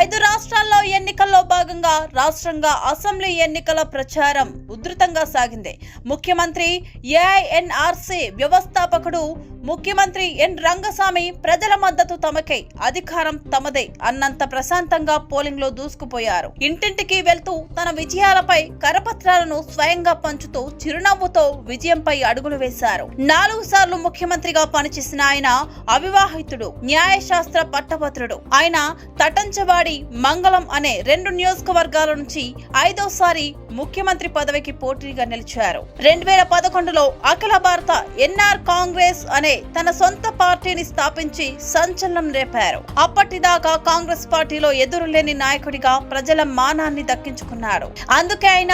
5 రాష్ట్రాల్లో ఎన్నికల్లో భాగంగా రాష్ట్రంగా అసెంబ్లీ ఎన్నికల ప్రచారం ఉధృతంగా సాగింది. ముఖ్యమంత్రి ఏఐఎన్ఆర్సీ వ్యవస్థాపకుడు ముఖ్యమంత్రి ఎన్ రంగస్వామి ప్రజల మద్దతు తమకే, అధికారం తమదే అన్నంత ప్రశాంతంగా పోలింగ్ లో దూసుకుపోయారు. ఇంటింటికి వెళ్తూ తన విజయాలపై కరపత్రాలను స్వయంగా పంచుతూ చిరునవ్వుతో విజయంపై అడుగులు వేశారు. 4 సార్లు ముఖ్యమంత్రిగా పనిచేసిన ఆయన అవివాహితుడు, న్యాయశాస్త్ర పట్టభద్రుడు. ఆయన తటంచవాడి, మంగళం అనే 2 నియోజకవర్గాల నుంచి 5వసారి ముఖ్యమంత్రి పదవికి పోటీగా నిలిచారు. 2011లో అఖిల భారత ఎన్ఆర్ కాంగ్రెస్ అనే తన సొంత పార్టీని స్థాపించి సంచలనం రేపారు. అప్పటిదాకా కాంగ్రెస్ పార్టీలో ఎదురులేని నాయకుడిగా ప్రజల మానాన్ని దక్కించుకున్నాడు. అందుకే ఆయన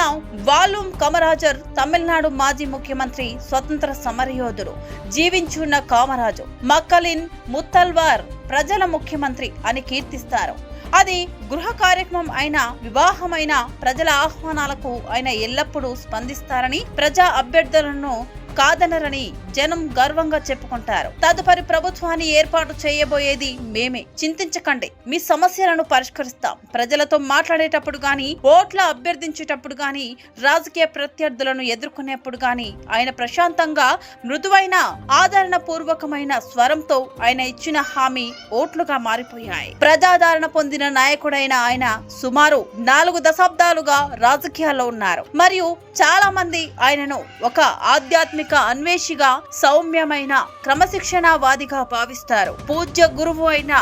వాలూమ్ కమరాజర్, తమిళనాడు మాజీ ముఖ్యమంత్రి, స్వతంత్ర సమరయోధుడు, జీవించున్న కామరాజు, మక్కలిన్ ముత్తల్వార్ ప్రజల ముఖ్యమంత్రి అని కీర్తిస్తారు. అది గృహ కార్యక్రమం అయినా, వివాహమైన ప్రజల ఆహ్వానాలకు ఆయన ఎల్లప్పుడూ స్పందిస్తారని, ప్రజా అభ్యర్థులను కాదనరని జనం గర్వంగా చెప్పుకుంటారు. తదుపరి ప్రభుత్వాన్ని ఏర్పాటు చేయబోయేది మేమే, చింతించకండి, మీ సమస్యలను పరిష్కరిస్తాం. ప్రజలతో మాట్లాడేటప్పుడు గాని, ఓట్ల అభ్యర్థించేటప్పుడు గాని, రాజకీయ ప్రత్యర్థులను ఎదుర్కొనేప్పుడు గాని ఆయన ప్రశాంతంగా, మృదువైన, ఆదరణ పూర్వకమైన స్వరంతో ఆయన ఇచ్చిన హామీ ఓట్లుగా మారిపోయాయి. ప్రజాదరణ పొందిన నాయకుడైన ఆయన సుమారు 4 దశాబ్దాలుగా రాజకీయాల్లో ఉన్నారు. మరియు చాలా మంది ఆయనను ఒక ఆధ్యాత్మిక అన్వేషిగా, సౌమ్యమైన క్రమశిక్షణావాదిగా భావిస్తారు. పూజ్య గురువు అయిన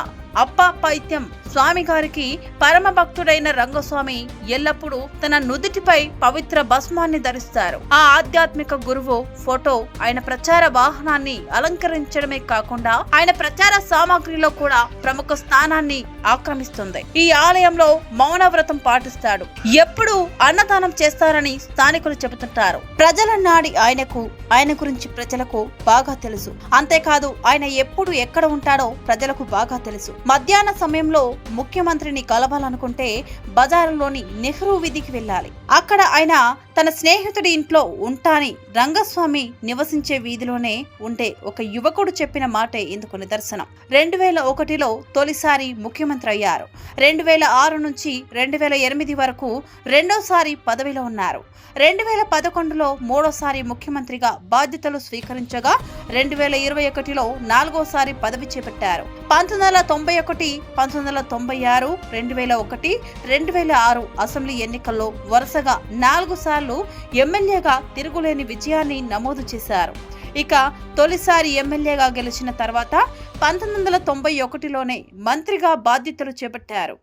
అప్పపైత్యం స్వామి గారికి పరమ భక్తుడైన రంగస్వామి ఎల్లప్పుడూ తన నుదుటిపై పవిత్ర భస్మాన్ని ధరిస్తారు. ఆ ఆధ్యాత్మిక గురువు ఫోటో ఆయన ప్రచార వాహనాన్ని అలంకరించడమే కాకుండా ఆయన ప్రచార సామాగ్రిలో కూడా ప్రముఖ స్థానాన్ని ఆక్రమిస్తుంది. ఈ ఆలయంలో మౌన వ్రతం పాటిస్తాడు. ఎప్పుడు అన్నదానం చేస్తారని స్థానికులు చెబుతుంటారు. ప్రజల నాడి ఆయన గురించి ప్రజలకు బాగా తెలుసు. అంతేకాదు ఆయన ఎప్పుడు ఎక్కడ ఉంటాడో ప్రజలకు బాగా తెలుసు. మధ్యాహ్న సమయంలో ముఖ్యమంత్రిని కలవాలనుకుంటే బజారులోని నెహ్రూ వీధికి వెళ్ళాలి. అక్కడ ఆయన తన స్నేహితుడి ఇంట్లో ఉంటాని రంగస్వామి నివసించే వీధిలోనే ఉండే ఒక యువకుడు చెప్పిన మాటే ఇందుకు నిదర్శనం. 2001లో తొలిసారి ముఖ్యమంత్రి అయ్యారు. 2006 నుంచి 2008 వరకు 2వసారి పదవిలో ఉన్నారు. 2011లో 3వసారి ముఖ్యమంత్రిగా బాధ్యతలు స్వీకరించగా 2021లో 4వసారి పదవి చేపట్టారు. 1991, 1996, 2001, 2006 అసెంబ్లీ ఎన్నికల్లో వరుసగా 4 సార్లు ఎమ్మెల్యేగా తిరుగులేని విజయాన్ని నమోదు చేశారు. ఇక తొలిసారి ఎమ్మెల్యేగా గెలిచిన తర్వాత 1991లోనే మంత్రిగా బాధ్యతలు చేపట్టారు.